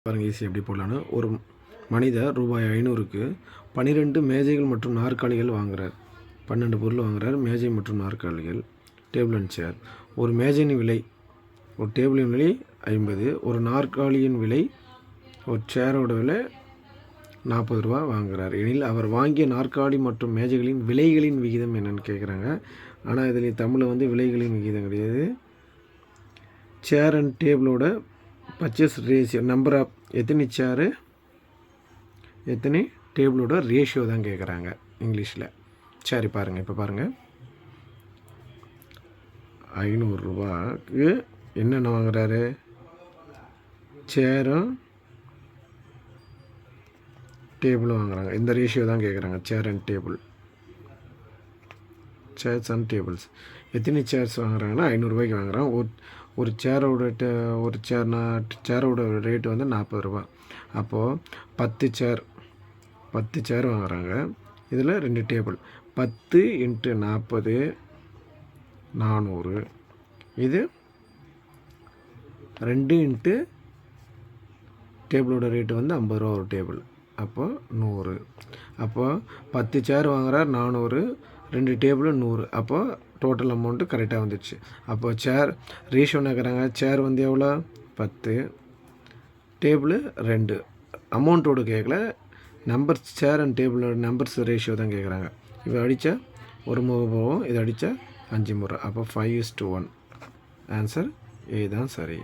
பாருங்கள் ஈஸி எப்படி போடலான்னு. ஒரு மனிதர் ரூபாய் 500க்கு 12 மேஜைகள் மற்றும் நாற்காலிகள் வாங்குகிறார். 12 பொருள் வாங்குகிறார். மேஜை மற்றும் நாற்காலிகள், டேபிள் அண்ட் சேர். ஒரு மேஜையின் விலை, ஒரு டேபிளின் விலை 50, ஒரு நாற்காலியின் விலை, ஒரு சேரோட விலை 40 ரூபா வாங்குகிறார் எனில் அவர் வாங்கிய நாற்காலி மற்றும் மேஜைகளின் விலைகளின் விகிதம் என்னன்னு கேட்குறாங்க. ஆனால் இதில் தமிழில் விலைகளின் விகிதம் கிடையாது. சேர் அண்ட் டேபிளோட பர்ச்சேஸ் ரேஷியோ, நம்பர் ஆஃப் எத்தனை சேரு எத்தனை டேபிளோட ரேஷியோ தான் கேட்குறாங்க இங்கிலீஷில். சரி பாருங்கள், இப்போ பாருங்கள் 500 ரூபாய்க்கு என்னென்ன வாங்குறாரு? சேரும் டேபிளும் வாங்குறாங்க. இந்த ரேஷியோ தான் கேட்குறாங்க. Chair and table, chairs and tables. எத்தனை சேர்ஸ் வாங்குறாங்கன்னா 500 ரூபாய்க்கு வாங்குறாங்க. ஒரு சேரோட சேரோட ரேட்டு 40 ரூபா. அப்போது 10 சேர் வாங்குறாங்க. இதில் 2 டேபிள். 10 × 40 400. இது 2 × டேபிளோட ரேட்டு 50 ரூபா ஒரு டேபிள். அப்போது 100. அப்போது 10 சேர் வாங்குறார் 400, 2 டேபிள் 100. அப்போது டோட்டல் அமௌண்ட்டு கரெக்டாக வந்துடுச்சு. அப்போது சேர் ரேஷியோ கேட்குறாங்க. சேர் எவ்வளோ? 10, டேபிள் 2. அமௌண்ட்டோடு கேட்கல, நம்பர்ஸ் சேர் அண்ட் டேபிளோட நம்பர்ஸ் ரேஷியோ தான் கேட்குறாங்க. இப்போ அடித்தா ஒரு முறை போகும், இது அடித்தா 5 முறை. அப்போ 5:1. ஆன்சர் ஏ தான் சரி.